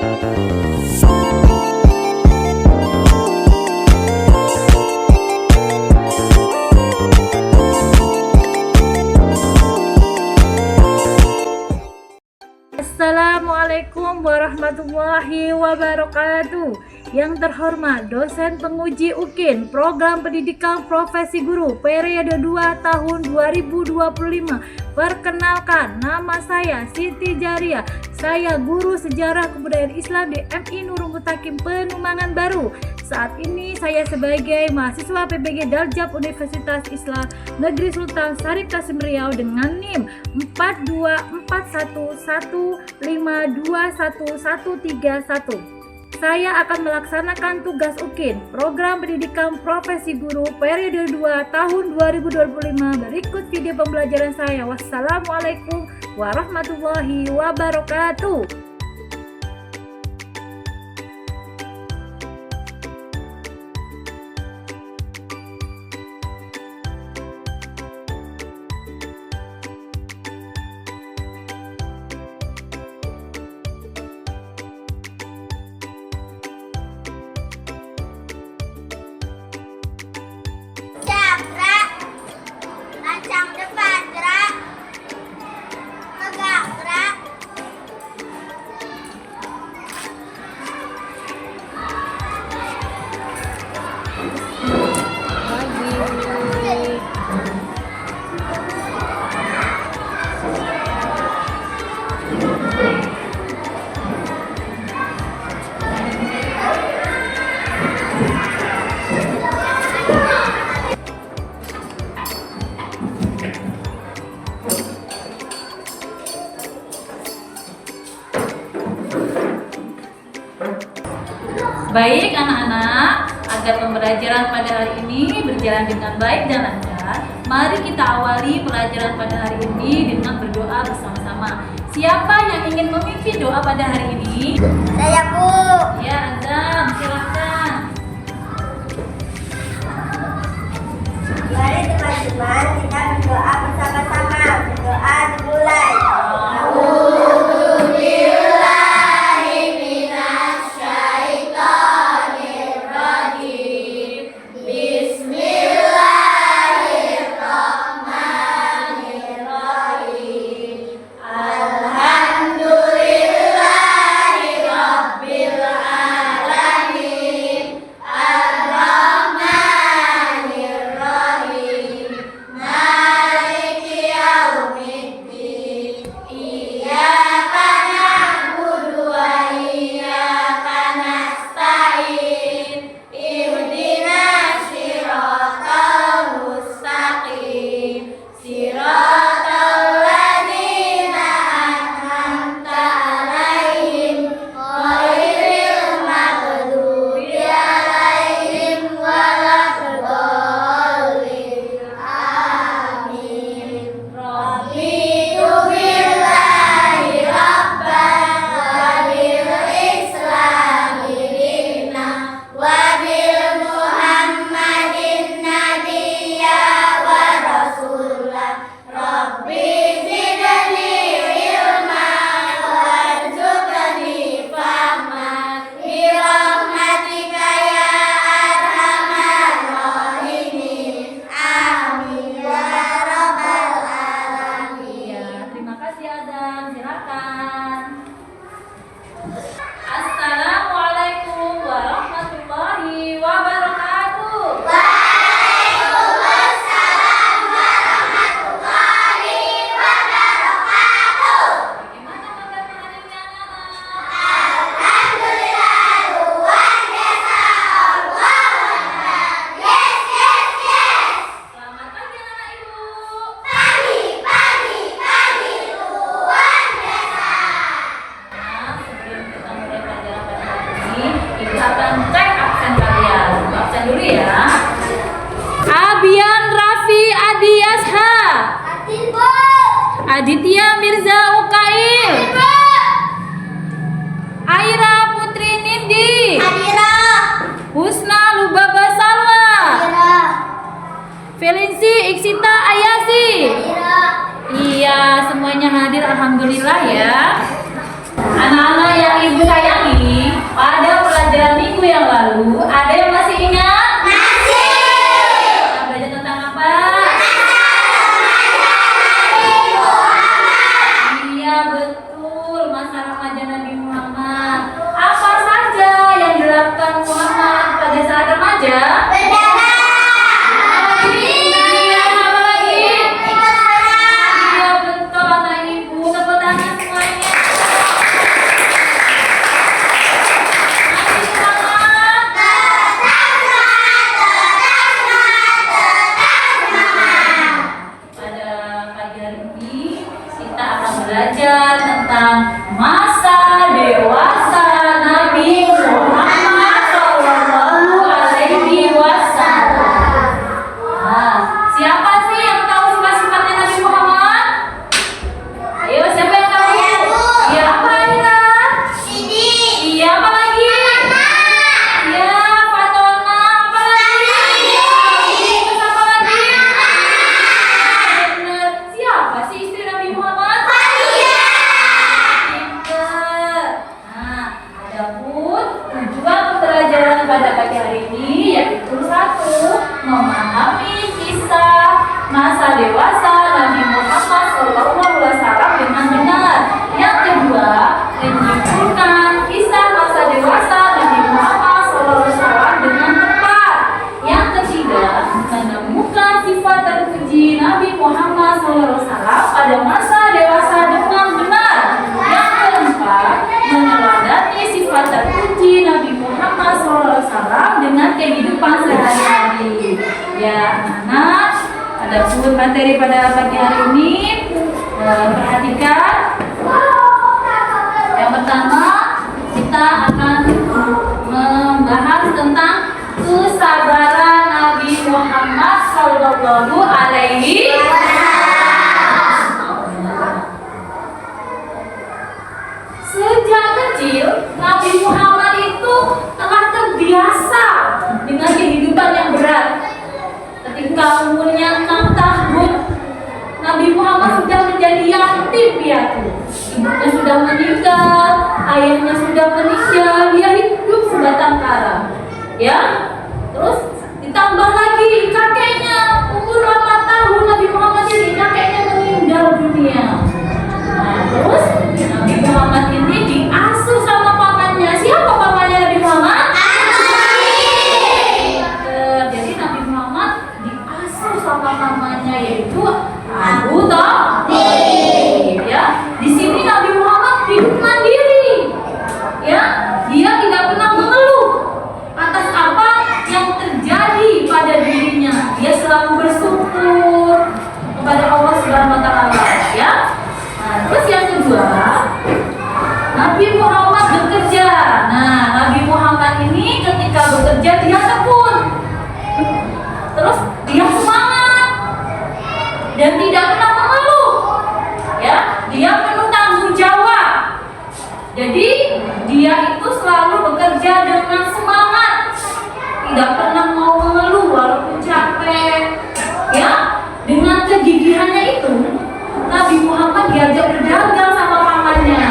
Assalamualaikum warahmatullahi wabarakatuh. Yang terhormat dosen penguji UKIN Program Pendidikan Profesi Guru periode 2 tahun 2025. Perkenalkan, nama saya Siti Jaria. Saya guru sejarah kebudayaan Islam di MI Nurul Mutakin Penumangan Baru. Saat ini saya sebagai mahasiswa PBG Daljab Universitas Islam Negeri Sultan Syarif Kasim Riau dengan NIM 42411521131. Saya akan melaksanakan tugas UKIN Program Pendidikan Profesi Guru periode 2 tahun 2025. Berikut video pembelajaran saya. Wassalamualaikum warahmatullahi wabarakatuh. Baik anak-anak, agar pembelajaran pada hari ini berjalan dengan baik dan lancar, mari kita awali pelajaran pada hari ini dengan berdoa bersama-sama. Siapa yang ingin memimpin doa pada hari ini? Saya, Bu. Ya, Azam, silahkan. Mari teman-teman kita berdoa bersama-sama. Berdoa dimulai. Assalamualaikum warahmatullahi wabarakatuh. Waalaikumsalam warahmatullahi wabarakatuh. Bagaimana kabar hari ini anak-anak? Alhamdulillah, luar biasa. Allahu Akbar. Yes, yes, yes. Selamat pagi anak ibu. Pagi, pagi, pagi, luar biasa. Nah, sebelum kita mulai pelajaran pada hari ini, ibu akan cek absen kalian. Absen dulu ya. Abian Raffi Adi Asha, Hadir, Bu. Aditya Mirza Ukail, Bu. Aira Putri Nindi, Hadira. Husna Lubaba Salwa, Hadira. Felinsi Iksita Ayasi. Hadira. Iya, semuanya hadir, alhamdulillah ya. Anak-anak yang ibu sayangi, lalu, ada yang masih ingat? Masih. Kita belajar tentang apa? Iya betul, masa remaja Nabi Muhammad. Apa saja yang dilakukan Muhammad pada saat remaja? Belajar tentang masa dewasa Nabi Muhammad Sallallahu Alaihi Wasallam. Nah, siapa sih yang tahu sifat-sifatnya Nabi Muhammad? Ayo, siapa yang tahu? Iya, apa Aira? Iya, apa lagi? Iya, Fatona, apa lagi? Terus apa lagi? Benar. Siapa sih istri Nabi Muhammad? Pada pagi hari ini yaitu satu, memahami kisah masa dewasa Nabi Muhammad SAW dengan benar. Yang kedua, menyimpulkan kisah masa dewasa Nabi Muhammad SAW dengan tepat. Yang ketiga, menemukan sifat terpuji Nabi Muhammad SAW pada masa dewasa dengan benar. Yang keempat, meneladani sifat terpuji Nabi Muhammad SAW dengan kehidupan sehari-hari. Ya, anak-anak, adapun materi pada pagi hari ini, perhatikan. Yang pertama, kita akan membahas tentang kesabaran Nabi Muhammad Sallallahu Alaihi Wasallam. Sejak kecil, Nabi Muhammad itu telah terbiasa dengan kehidupan yang berat. Ketika umurnya 6 tahun, Nabi Muhammad sudah menjadi yatim piatu. Ibunya sudah meninggal, ayahnya sudah meninggal, dia hidup sebatang kara. Ya, terus ditambah lagi kakeknya umur 8 tahun Nabi Muhammad ini kakeknya meninggal dunia. Nah, terus Nabi Muhammad ini diasuh sama pamannya. Siapa pamannya Nabi Muhammad? Jadi Nabi Muhammad diasuh sama pamannya yaitu Abu Thalib. Ya, di sini Nabi Muhammad hidup mandiri. Ya, dia tidak pernah mengeluh atas apa yang terjadi pada dirinya. Dia selalu bersyukur kepada Allah Subhanahu wa taala, ya. Nah, terus yang kedua, Nabi Muhammad bekerja. Nah, Nabi Muhammad ini ketika bekerja dia tekun. Terus dia semangat dan tidak pernah mengeluh. Ya, dia penuh tanggung jawab. Jadi, dia itu selalu bekerja dengan semangat. Tidak pernah mau mengeluh walaupun capek. Ya, dengan kegigihannya itu Nabi Muhammad diajak berdagang sama pamannya,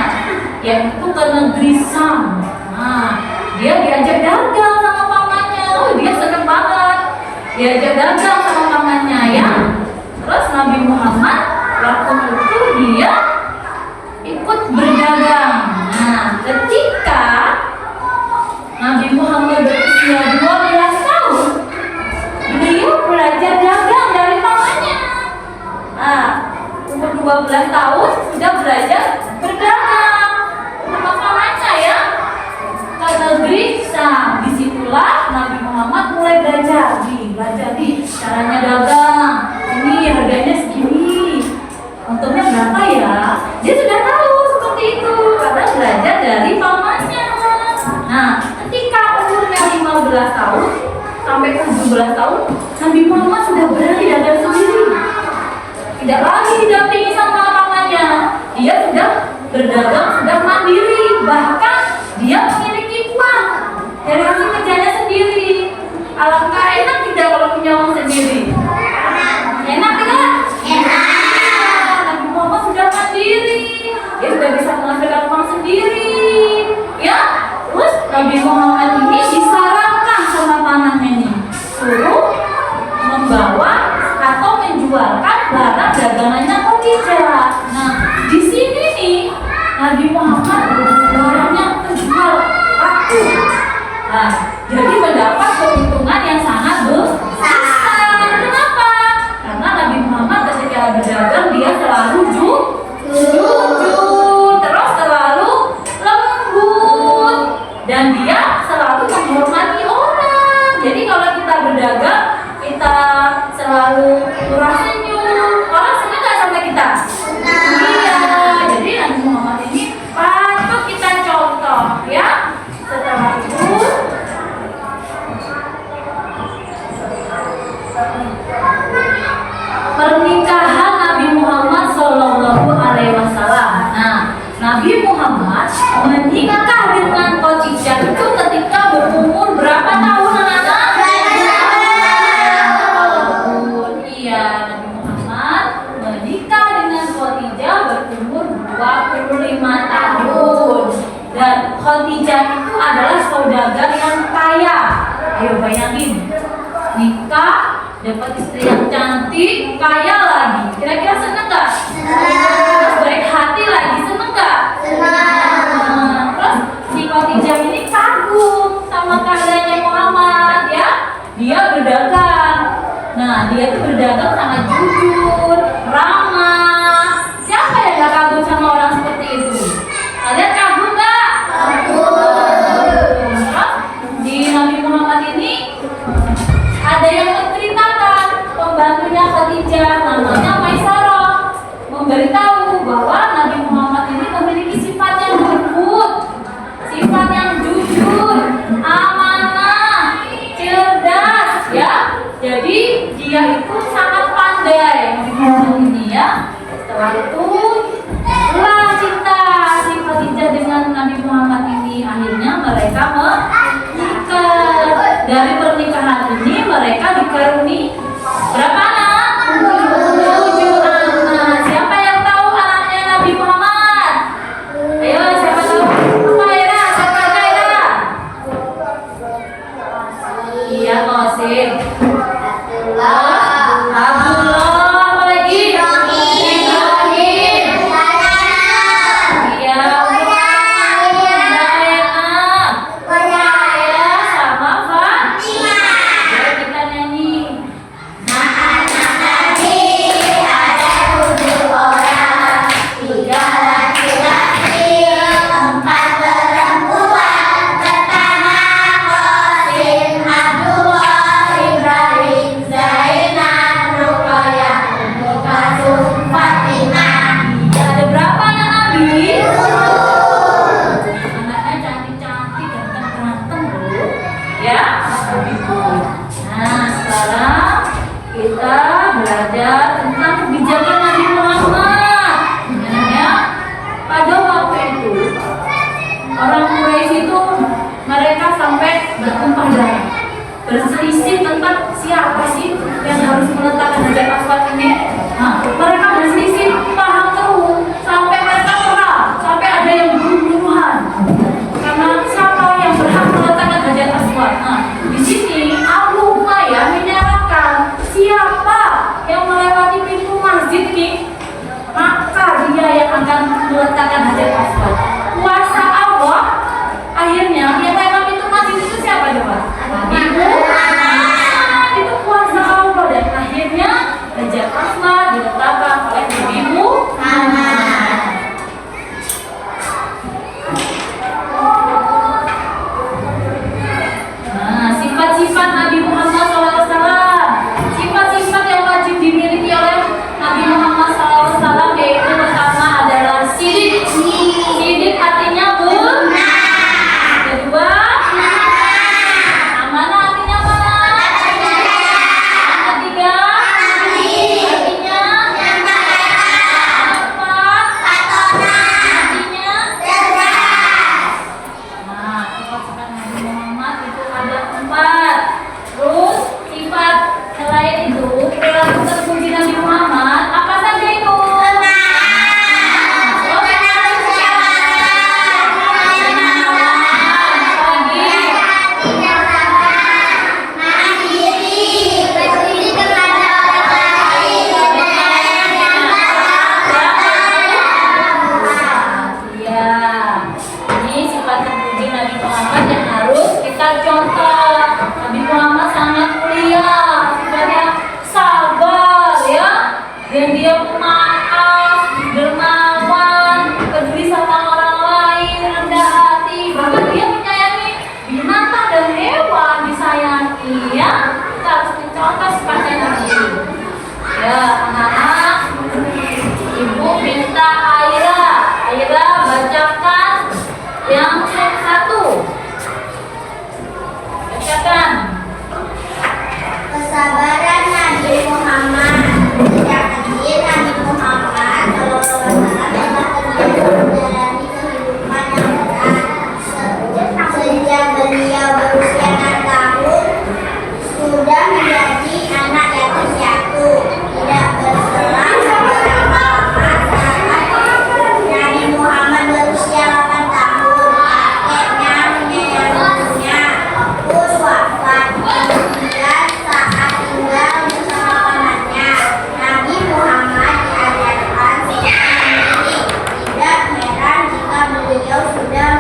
yaitu ke negeri Sam. Nah, dia diajak dagang sama pamannya. Oh, dia senang banget diajak dagang sama pamannya, ya. Terus Nabi Muhammad waktu itu dia ikut berdagang. Nah, ketika Nabi Muhammad berusia 12 tahun, beliau belajar dagang dari pamannya. Nah, umur 12 tahun sudah belajar berdagang sama pamannya, ya, ke negeri Sam. Disitulah Nabi Muhammad mulai belajar nih caranya dagang. Ini harganya segini, untungnya berapa ya? Dia sudah tahu seperti itu karena belajar dari pamannya. Nah, ketika umurnya 15 tahun sampai 17 tahun, Nabi Muhammad sudah berani dagang sendiri. Tidak lagi didampingi sama pamannya. Dia sudah berdagang, sudah mandiri. Bahkan dia memiliki uang dari hasil kerjanya sendiri. Alangkah enak tidak kalau punya uang sendiri? Enak tidak? Enak. Nabi Muhammad sudah mandiri. Dia sudah bisa menghasilkan uang sendiri. Ya, terus Nabi Muhammad ini disarankan Muhammad darahnya tebal, kaku. Nah, jadi mendapat keuntungan yang sangat besar. Kenapa? Karena Nabi Muhammad ketika berdagang dia selalu jujur, terus selalu lembut, dan dia selalu menghormati orang. Jadi kalau kita berdagang, kita selalu murah senyum, orang senang nggak sama kita? Iya. Jadi Nabi Muhammad ini patut kita contoh, ya. Setelah itu pernikahan Nabi Muhammad Shallallahu Alaihi Wasallam. Nah, Nabi Muhammad menikah dengan Khadijah itu ketika berumur berapa tahun, anak-anak? 2 tahun. Iya, Nabi Muhammad menikah dengan Khadijah berumur 25 tahun. Dan Khadijah itu adalah saudagar yang kaya. Ayo bayangin, nikah dapat istri yang cantik, kaya lagi. Kira-kira seneng nggak? Terus baik hati lagi, seneng nggak? Terus si Khadijah ini kagum sama karyanya Muhammad, ya. Dia berdagang. Nah, dia tuh berdagang sangat jujur, ramah. Siapa yang gak kagum sama orang seperti itu? Kalian kagum nggak? Terus di Nabi Muhammad ini ada yang menceritakan pembantunya Khadijah namanya Maisarah memberitahu bahwa Nabi Muhammad ini memiliki sifat yang lembut, sifat yang jujur, amanah, cerdas, ya. Jadi dia itu sangat pandai Nabi Muhammad ini, ya. Setelah itu lah cinta si Khadijah dengan Nabi Muhammad ini, akhirnya mereka menikah. Dari pernikahan ini mereka dikaruni berapa anak? 7 anak. Siapa yang tahu anaknya Nabi Muhammad? Ayo, siapa tahu? Apa Ira? Siapa aja Ira? Iya, Qasim. Abdullah, apa lagi? Ibrahim. Iya. Kita nyanyi. berselisih tentang siapa sih yang harus meletakkan Hajar Aswad ini. Nah, mereka berselisih paham terus sampai mereka perang, sampai ada yang bunuh-bunuhan karena siapa yang berhak meletakkan Hajar Aswad. Nah, di sini Abu Umayyah menyatakan siapa yang melewati pintu masjid nih, maka dia yang akan meletakkan Hajar Aswad. Kuasa Allah akhirnya yang lewat pintu masjid itu siapa coba? Ibu ini sifat terpuji Nabi Muhammad yang harus kita contoh. Nabi Muhammad sangat mulia, sifatnya sabar ya, dan dia pemaaf, dermawan, peduli sama orang lain, rendah hati, bahkan dia menyayangi binatang dan hewan, disayangi ya. Kita harus mencontoh sifatnya Nabi. Ya anak-anak, ibu minta Aira bacakan yang satu. Bacakan. Kesabaran Nabi Muhammad. Sejak kecil Nabi Muhammad telah menjalani kehidupan yang berat. Sejak beliau berusia 6 tahun sudah menjadi anak yatim piatu, tidak berselang beberapa lama saat Nabi Muhammad berusia 8 tahun, kakeknya menyayanginya pun wafat. Kemudian saat tinggal bersama pamannya, Nabi Muhammad diajarkan sendiri. Tidak heran jika beliau sudah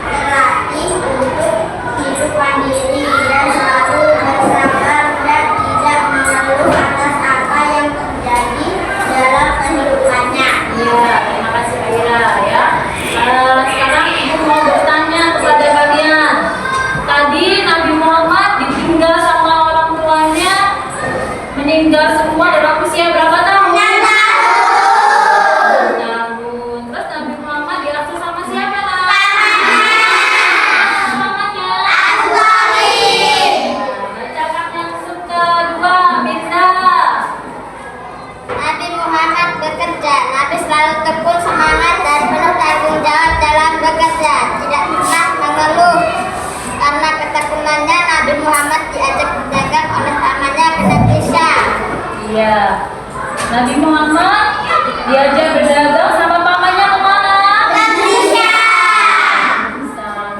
terlatih untuk hidup mandiri dan selalu bersabar dan tidak mengeluh atas apa yang terjadi dalam kehidupannya. Iya, terima kasih Aira ya. Sekarang ibu mau bertanya kepada kalian. Tadi Nabi Muhammad ditinggal sama orang tuanya, meninggal semua dalam usia berapa tahun? 6 tahun. Terus Nabi Muhammad diasuh sama siapa nak? Namanya? Bacakan yang kedua, Mirza. Nabi Muhammad bekerja. Nabi selalu tekun, semangat dan penuh tanggung jawab dalam bekerja. Tidak pernah mengeluh. Karena ketekunannya, Nabi Muhammad diajak berdagang oleh pamannya ke negeri Syam. Iya. Nabi Muhammad diajak berdagang sama pamannya kemana? Negeri Syam.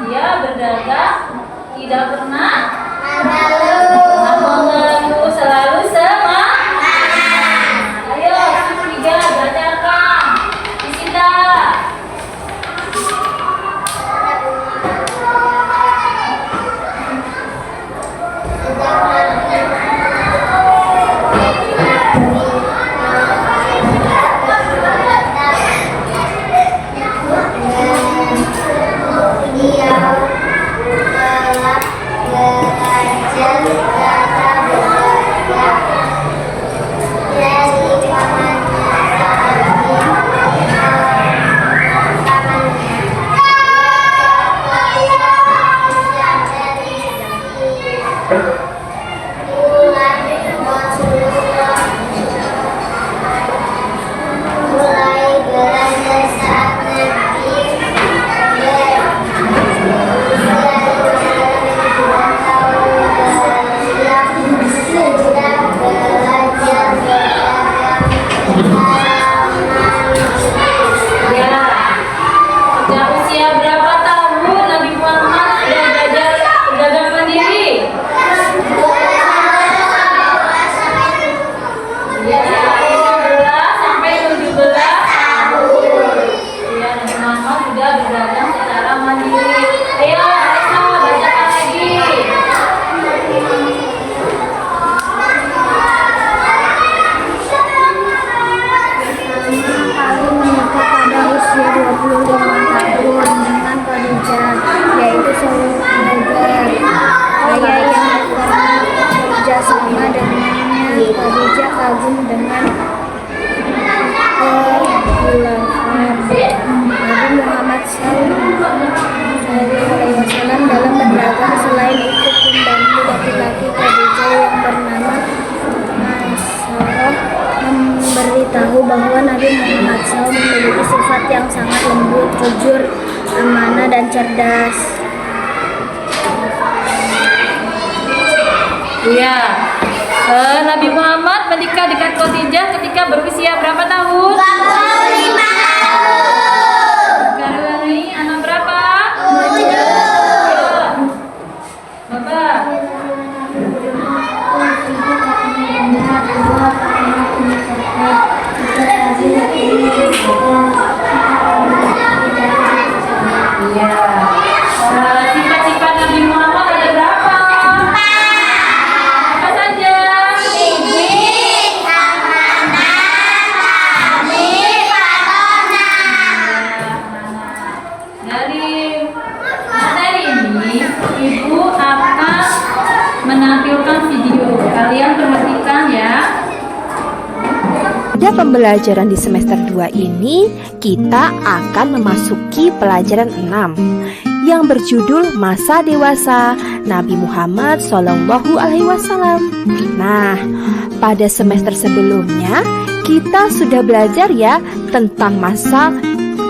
Dia berdagang tidak pernah Mengeluh. selalu semangat. Ayo, tiga bacakan. Isita. Mulai belajar saat Nabi Ya. Sejak usia berapa tahun Nabi Muhammad sudah belajar berdagang mandiri? Ya, 15 sampai 17 tahun. Ya, Nabi Muhammad sudah berdagang secara mandiri. Ayo, Aisyah, bacakan lagi. Kali menikah pada usia 25 tahun dengan Khadijah, yaitu saudagar kaya yang bekerja sama dengannya. Khadijah kagum dengan kekhilafan Nabi Muhammad SAW dalam berdagang. Selain itu pembantu laki-laki Khadijah yang bernama Maisarah memberitahu bahwa Nabi Muhammad SAW memiliki sifat yang sangat lembut, jujur, amanah, dan cerdas. Iya. Nabi Muhammad menikah dengan Khadijah ketika berusia berapa tahun? 25 tahun. Sekarang ini anak berapa? 7. Bapak. Iya. materi ini, Ibu akan menampilkan video. Kalian perhatikan ya. Pada pembelajaran di semester 2 ini, kita akan memasuki pelajaran 6 yang berjudul Masa Dewasa Nabi Muhammad SAW. Nah, pada semester sebelumnya kita sudah belajar ya tentang masa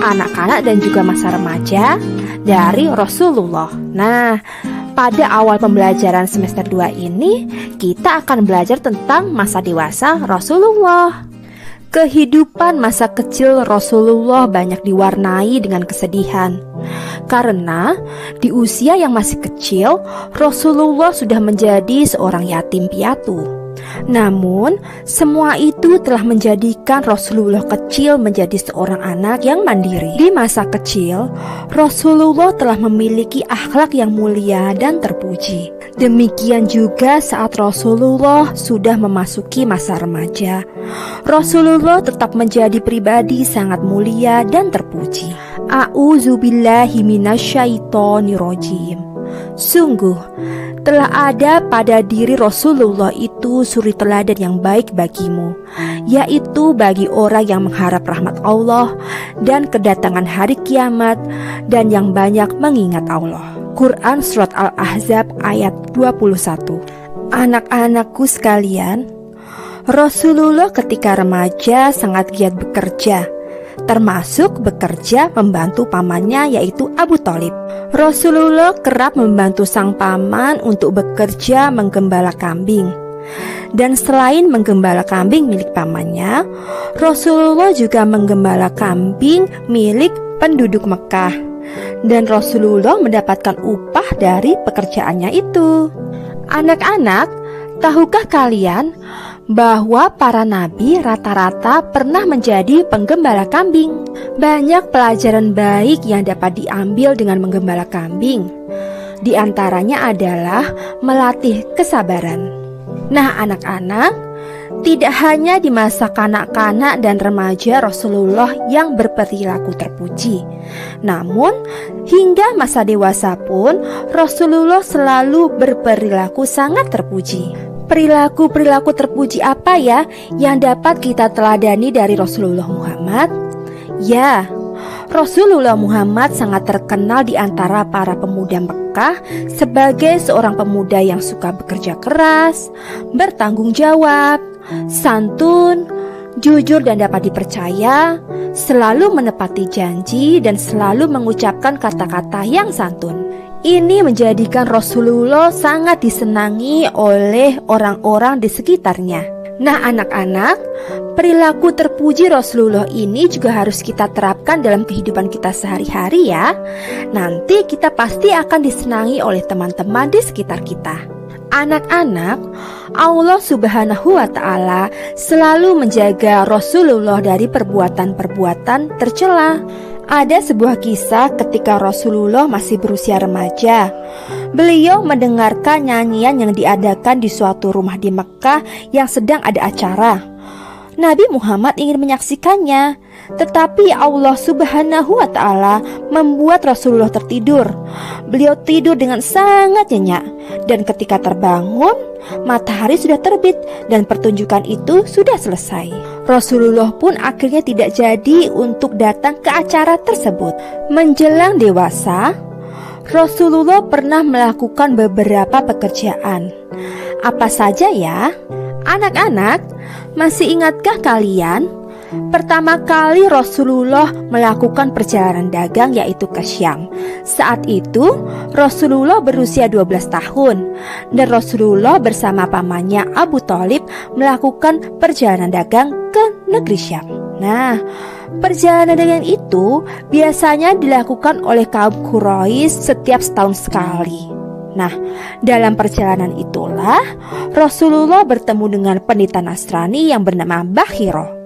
anak-anak dan juga masa remaja dari Rasulullah. Nah, pada awal pembelajaran semester 2 ini kita akan belajar tentang masa dewasa Rasulullah. Kehidupan masa kecil Rasulullah banyak diwarnai dengan kesedihan. Karena di usia yang masih kecil, Rasulullah sudah menjadi seorang yatim piatu. Namun, semua itu telah menjadikan Rasulullah kecil menjadi seorang anak yang mandiri. Di masa kecil, Rasulullah telah memiliki akhlak yang mulia dan terpuji. Demikian juga saat Rasulullah sudah memasuki masa remaja. Rasulullah tetap menjadi pribadi sangat mulia dan terpuji. A'udzubillahi minasyaitonirrajim. Sungguh, telah ada pada diri Rasulullah itu suri teladan yang baik bagimu, yaitu bagi orang yang mengharap rahmat Allah dan kedatangan hari kiamat dan yang banyak mengingat Allah. Quran Surat Al-Ahzab ayat 21. Anak-anakku sekalian, Rasulullah ketika remaja sangat giat bekerja, termasuk bekerja membantu pamannya yaitu Abu Thalib. Rasulullah kerap membantu sang paman untuk bekerja menggembala kambing. Dan selain menggembala kambing milik pamannya, Rasulullah juga menggembala kambing milik penduduk Mekah. Dan Rasulullah mendapatkan upah dari pekerjaannya itu. Anak-anak, tahukah kalian bahwa para nabi rata-rata pernah menjadi penggembala kambing? Banyak pelajaran baik yang dapat diambil dengan menggembala kambing. Di antaranya adalah melatih kesabaran. Nah, anak-anak, tidak hanya di masa kanak-kanak dan remaja Rasulullah yang berperilaku terpuji, namun hingga masa dewasa pun Rasulullah selalu berperilaku sangat terpuji. Perilaku-perilaku terpuji apa ya yang dapat kita teladani dari Rasulullah Muhammad? Ya, Rasulullah Muhammad sangat terkenal di antara para pemuda Mekah sebagai seorang pemuda yang suka bekerja keras, bertanggung jawab, santun, jujur dan dapat dipercaya, selalu menepati janji dan selalu mengucapkan kata-kata yang santun. Ini menjadikan Rasulullah sangat disenangi oleh orang-orang di sekitarnya. Nah, anak-anak, perilaku terpuji Rasulullah ini juga harus kita terapkan dalam kehidupan kita sehari-hari ya. Nanti kita pasti akan disenangi oleh teman-teman di sekitar kita. Anak-anak, Allah Subhanahu wa Ta'ala selalu menjaga Rasulullah dari perbuatan-perbuatan tercela. Ada sebuah kisah ketika Rasulullah masih berusia remaja. Beliau mendengarkan nyanyian yang diadakan di suatu rumah di Mekah yang sedang ada acara. Nabi Muhammad ingin menyaksikannya, tetapi Allah Subhanahu wa Ta'ala membuat Rasulullah tertidur. Beliau tidur dengan sangat nyenyak, dan ketika terbangun, matahari sudah terbit dan pertunjukan itu sudah selesai. Rasulullah pun akhirnya tidak jadi untuk datang ke acara tersebut. Menjelang dewasa, Rasulullah pernah melakukan beberapa pekerjaan. Apa saja ya? Anak-anak, masih ingatkah kalian? Pertama kali Rasulullah melakukan perjalanan dagang yaitu ke Syam. Saat itu Rasulullah berusia 12 tahun dan Rasulullah bersama pamannya Abu Thalib melakukan perjalanan dagang ke negeri Syam. Nah, perjalanan dagang itu biasanya dilakukan oleh kaum Quraisy setiap setahun sekali. Nah, dalam perjalanan itulah Rasulullah bertemu dengan pendeta Nasrani yang bernama Bakhiro.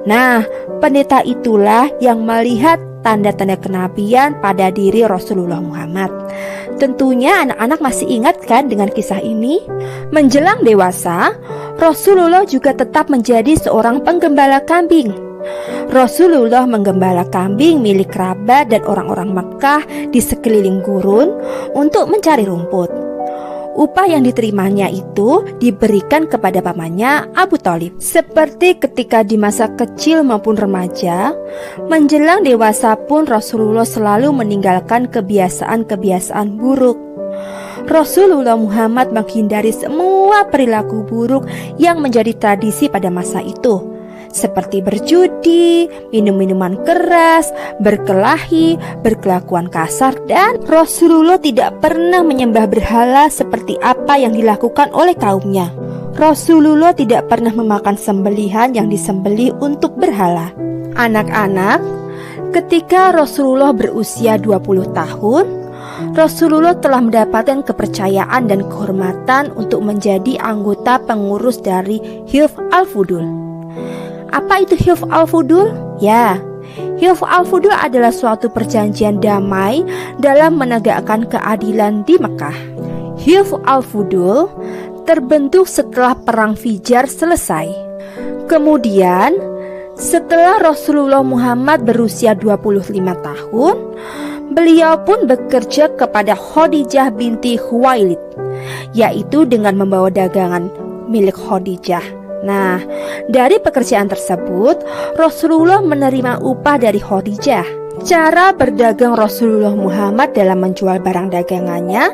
Nah, pendeta itulah yang melihat tanda-tanda kenabian pada diri Rasulullah Muhammad. Tentunya anak-anak masih ingat kan dengan kisah ini? Menjelang dewasa, Rasulullah juga tetap menjadi seorang penggembala kambing. Rasulullah menggembala kambing milik kerabat dan orang-orang Makkah di sekeliling gurun untuk mencari rumput. Upah yang diterimanya itu diberikan kepada pamannya Abu Thalib. Seperti ketika di masa kecil maupun remaja, menjelang dewasa pun Rasulullah selalu meninggalkan kebiasaan-kebiasaan buruk. Rasulullah Muhammad menghindari semua perilaku buruk yang menjadi tradisi pada masa itu, seperti berjudi, minum minuman keras, berkelahi, berkelakuan kasar, dan Rasulullah tidak pernah menyembah berhala seperti apa yang dilakukan oleh kaumnya. Rasulullah tidak pernah memakan sembelihan yang disembelih untuk berhala. Anak-anak, ketika Rasulullah berusia 20 tahun, Rasulullah telah mendapatkan kepercayaan dan kehormatan untuk menjadi anggota pengurus dari Hilf Al-Fudul. Apa itu Hilf Al-Fudul? Ya, Hilf Al-Fudul adalah suatu perjanjian damai dalam menegakkan keadilan di Mekah. Hilf Al-Fudul terbentuk setelah Perang Fijar selesai. Kemudian, setelah Rasulullah Muhammad berusia 25 tahun, beliau pun bekerja kepada Khadijah binti Khuwailid, yaitu dengan membawa dagangan milik Khadijah. Nah, dari pekerjaan tersebut, Rasulullah menerima upah dari Khadijah. Cara berdagang Rasulullah Muhammad dalam menjual barang dagangannya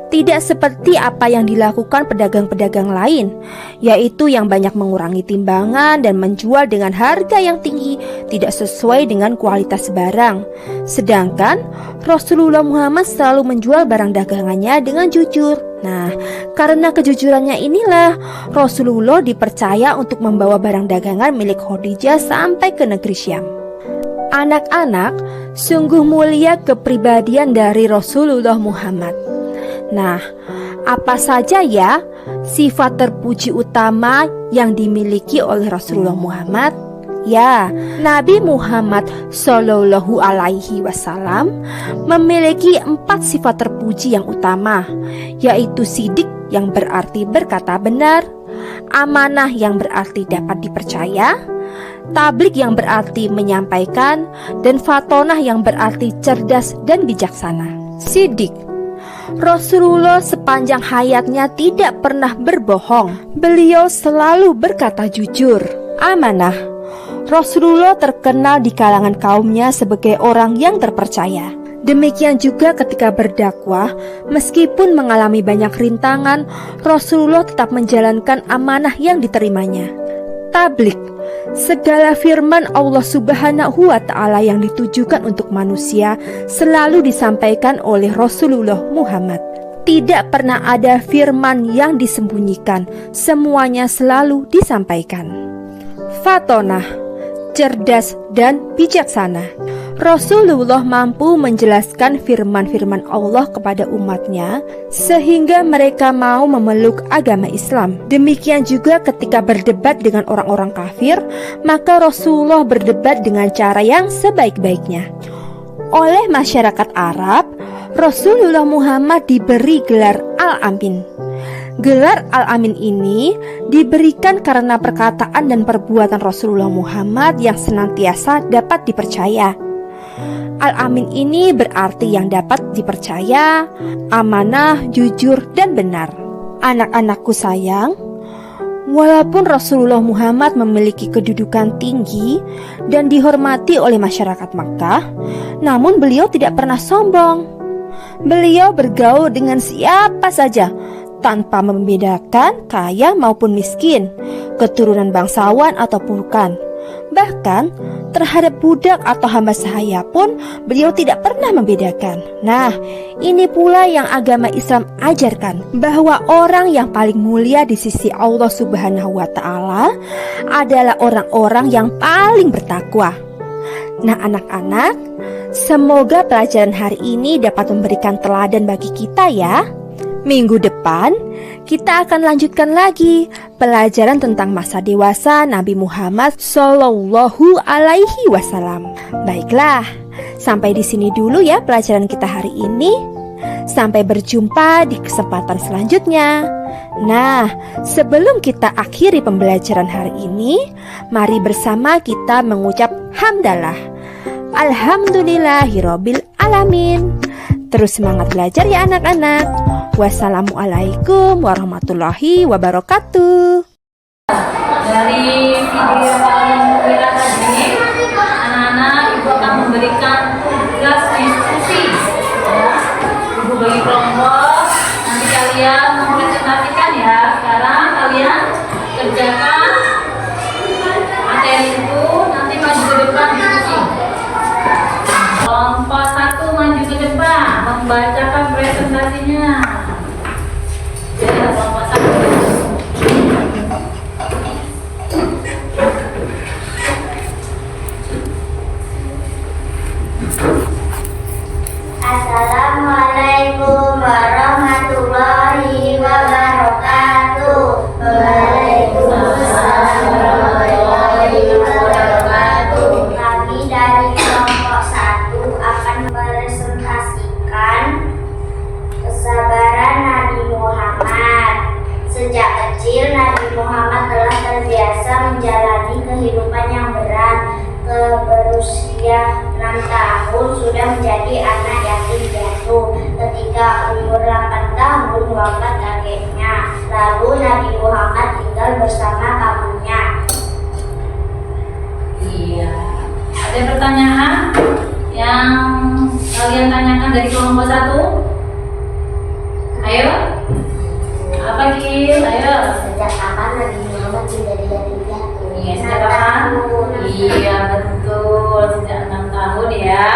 tidak seperti apa yang dilakukan pedagang-pedagang lain, yaitu yang banyak mengurangi timbangan dan menjual dengan harga yang tinggi tidak sesuai dengan kualitas barang. Sedangkan Rasulullah Muhammad selalu menjual barang dagangannya dengan jujur. Nah, karena kejujurannya inilah Rasulullah dipercaya untuk membawa barang dagangan milik Khadijah sampai ke negeri Syam. Anak-anak, sungguh mulia kepribadian dari Rasulullah Muhammad. Nah, apa saja ya sifat terpuji utama yang dimiliki oleh Rasulullah Muhammad? Ya, Nabi Muhammad Shallallahu Alaihi Wasallam memiliki 4 sifat terpuji yang utama, yaitu sidik yang berarti berkata benar, amanah yang berarti dapat dipercaya, tablik yang berarti menyampaikan, dan fatonah yang berarti cerdas dan bijaksana. Sidik, Rasulullah sepanjang hayatnya tidak pernah berbohong. Beliau selalu berkata jujur. Amanah, Rasulullah terkenal di kalangan kaumnya sebagai orang yang terpercaya. Demikian juga ketika berdakwah, meskipun mengalami banyak rintangan, Rasulullah tetap menjalankan amanah yang diterimanya. Tablik, segala firman Allah Subhanahu wa Ta'ala yang ditujukan untuk manusia selalu disampaikan oleh Rasulullah Muhammad. Tidak pernah ada firman yang disembunyikan, semuanya selalu disampaikan. Fatonah, cerdas dan bijaksana. Rasulullah mampu menjelaskan firman-firman Allah kepada umatnya sehingga mereka mau memeluk agama Islam. Demikian juga ketika berdebat dengan orang-orang kafir, maka Rasulullah berdebat dengan cara yang sebaik-baiknya. Oleh masyarakat Arab, Rasulullah Muhammad diberi gelar Al-Amin. Gelar Al-Amin ini diberikan karena perkataan dan perbuatan Rasulullah Muhammad yang senantiasa dapat dipercaya. Al-Amin ini berarti yang dapat dipercaya, amanah, jujur, dan benar. Anak-anakku sayang, walaupun Rasulullah Muhammad memiliki kedudukan tinggi dan dihormati oleh masyarakat Makkah, namun beliau tidak pernah sombong. Beliau bergaul dengan siapa saja, tanpa membedakan kaya maupun miskin, keturunan bangsawan atau bukan. Bahkan terhadap budak atau hamba sahaya pun beliau tidak pernah membedakan. Nah, ini pula yang agama Islam ajarkan, bahwa orang yang paling mulia di sisi Allah Subhanahu wa Ta'ala adalah orang-orang yang paling bertakwa. Nah, anak-anak, semoga pelajaran hari ini dapat memberikan teladan bagi kita ya. Minggu depan kita akan lanjutkan lagi pelajaran tentang masa dewasa Nabi Muhammad Shallallahu Alaihi Wasallam. Baiklah, sampai di sini dulu ya pelajaran kita hari ini. Sampai berjumpa di kesempatan selanjutnya. Nah, sebelum kita akhiri pembelajaran hari ini, mari bersama kita mengucap hamdalah. Alhamdulillahirabbil alamin. Terus semangat belajar ya anak-anak. Wassalamualaikum warahmatullahi wabarakatuh. Dari video yang kalian lihat tadi, anak-anak ibu akan memberikan tugas diskusi. Ibu bagi kelompok, nanti kalian mempresentasikan ya. Sekarang kalian kerjakan materi itu, nanti maju ke depan diskusi. Kelompok 1 maju ke depan, membacakan presentasinya. Ya, kelompok 1. Assalamualaikum warahmatullahi wabarakatuh. Waalaikumsalam warahmatullahi wabarakatuh. Kami dari kelompok 1 akan mempresentasikan kesabaran Nabi Muhammad. Sejak kecil Nabi Muhammad telah terbiasa menjalani kehidupan yang berat. Berusia 6 tahun sudah menjadi anak yatim piatu. Ketika umur 8 tahun wafat kakeknya. Lalu Nabi Muhammad tinggal bersama kamunya. Iya. Ada pertanyaan yang kalian tanyakan dari kelompok 1? Ayo. Apa Gil? Ayo. Sejak kapan Nabi Muhammad menjadi yatim piatu? Iya, sejak kapan? Iya, betul. Sejak 6 tahun ya.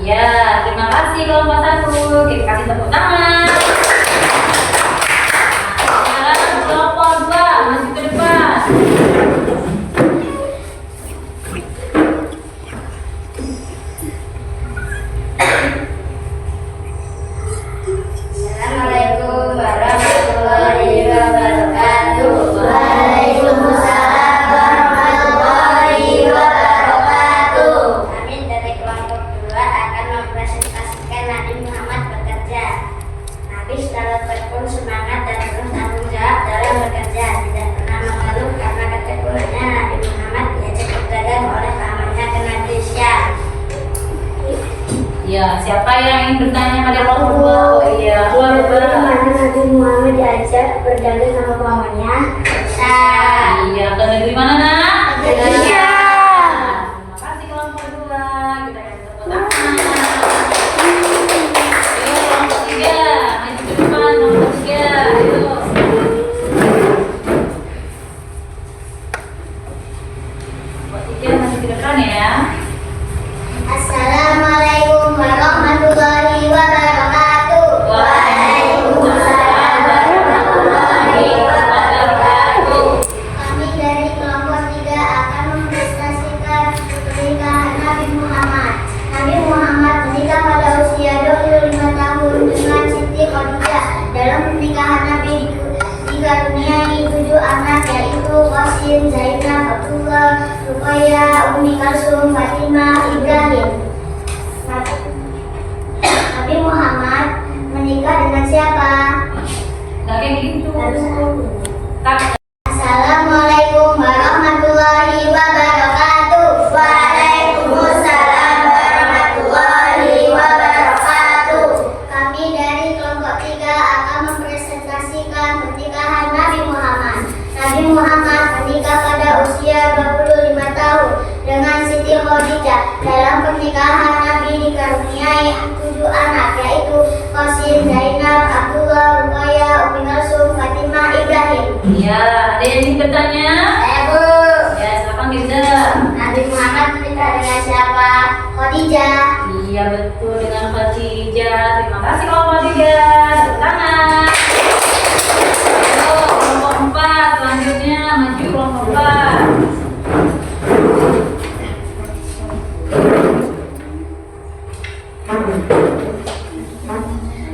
Ya, terima kasih kelompok 1. Kita kasih tepuk tangan. Sekarang kelompok 2 masuk ke depan. Assalamualaikum warahmatullahi wabarakatuh. Waalaikumsalam warahmatullahi wabarakatuh. Kami dari kelompok 2 akan mempresentasikan Nabi Muhammad bekerja. Nabi selalu tekun semangat dan terus tanggung jawab dalam bekerja. Tidak pernah mengeluh karena ketekunannya. Nabi Muhammad diajak berdagang oleh pamannya ke Malaysia. Ya, siapa yang ingin bertanya pada kelompok 2? Oh iya, Bagaimana Nabi Muhammad diajak berdagang sama pamannya? Iya, ke negeri mana nak? Indonesia. Terima kasih kelompok 2. Kita kasih tepuk tangan. Ayo kelompok 3, maju ke depan kelompok 3. Ayo. Kelompok 3 maju ke depan ya. Assalamualaikum warahmatullahi wabarakatuh. Waalaikumsalam warahmatullahi wabarakatuh. Kami dari kelompok 3 akan mempresentasikan pernikahan Nabi Muhammad. Nabi Muhammad menikah pada usia 25 tahun dengan Siti Khadijah. Dalam pernikahan Nabi dikaruniai 7 anak, yaitu Qasim, Zainab, Abdullah, Ruqayyah, Umi Kalsum, Fatimah, Ibrahim. Nabi Muhammad menikah dengan siapa? Nggak kayak gitu. Tak. Assalamualaikum warahmatullahi wabarakatuh. Waalaikumsalam warahmatullahi wabarakatuh. Kami dari kelompok 3 akan mempresentasikan pernikahan Nabi Muhammad. Nabi Muhammad menikah pada usia 25 tahun dengan Siti Khadijah. Dalam pernikahan Nabi dikaruniai 7 anak, yaitu Qasim, Zainab, Abdullah, Ruqayyah, Umi Kalsum, Fatimah, Ibrahim. Iya, ada yang ingin bertanya? Saya Bu. Ya, silakan Mirza. Nabi Muhammad menikah dengan siapa? Khadijah. Iya betul, dengan Khadijah. Terima kasih kelompok 3. Tepuk tangan. Ayo kelompok 4 selanjutnya maju kelompok 4.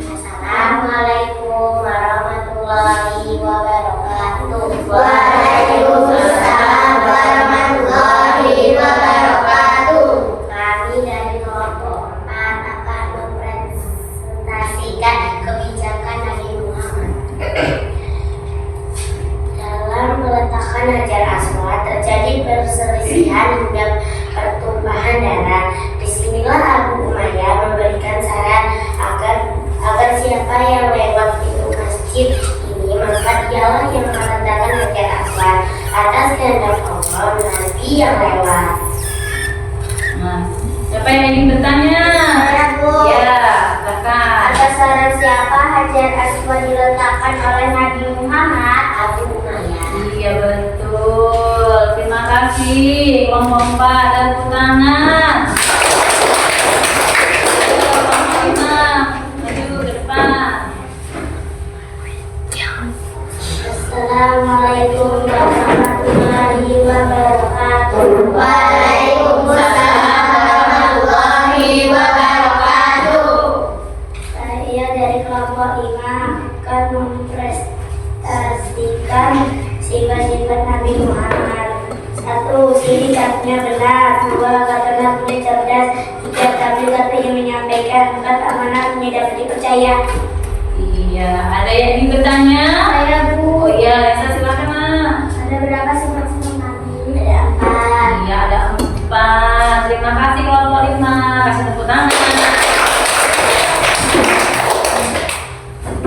Assalamualaikum warahmatullahi wabarakatuh. Waalaikumsalam warahmatullahi wabarakatuh. Kami dari kelompok 4 akan mempresentasikan saran siapa Hajar Aswad diletakkan oleh Nabi Muhammad? Abu Umayyah. Iya betul. Terima kasih. Lomba dan tangan. Maju ke depan. Assalamualaikum warahmatullahi wabarakatuh. Waalaikumsalam warahmatullahi wabarakatuh. Saya dari kelompok 5 akan mempresentasikan sifat-sifat Nabi Muhammad. 1. Sikapnya benar. 2. Katakan boleh cerdas. 3. Tampil kata yang menyampaikan. 4. Amanah dapat dipercaya. Iya, ada yang ingin bertanya? Saya Bu. Oh iya, Lesa silakan Mak. Ada berapa sifat-sifat Nabi? Ada 4. Iya, ada 4. Terima kasih kelompok 5. Kasih tepuk tangan.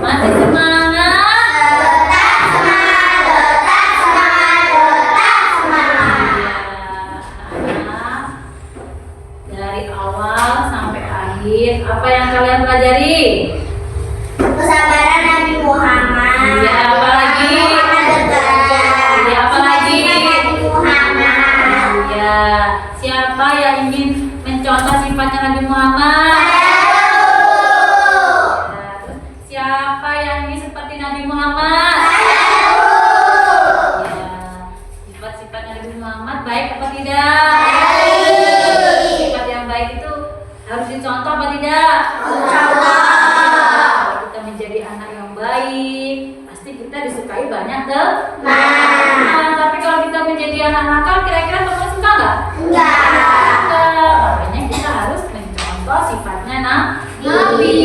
Masih semangat? Iya. Dari awal sampai akhir, apa yang kalian pelajari? Kesabaran Nabi Muhammad. Iya, apa lagi? Iya, apa lagi? Nabi Muhammad. Iya. Siapa yang ingin mencontoh sifatnya Nabi Muhammad? Siapa yang ingin seperti Nabi Muhammad? Ya. Sifat-sifat Nabi Muhammad baik apa tidak? Sifat yang baik itu harus dicontoh apa tidak? Kalau kita menjadi anak yang baik, pasti kita disukai banyak teman. Tapi kalau kita menjadi anak nakal, kira-kira teman suka nggak? Enggak. Makanya kita harus mencontoh sifatnya Nabi.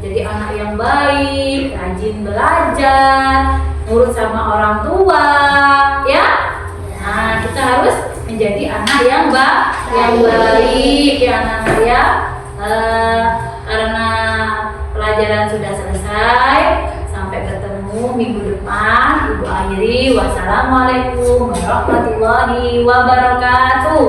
Jadi anak yang baik, rajin belajar, nurut sama orang tua, ya. Nah, kita harus menjadi anak yang baik, ya anak-anak ya. Karena pelajaran sudah selesai, sampai ketemu minggu depan. Ibu akhiri, wassalamualaikum warahmatullahi wabarakatuh.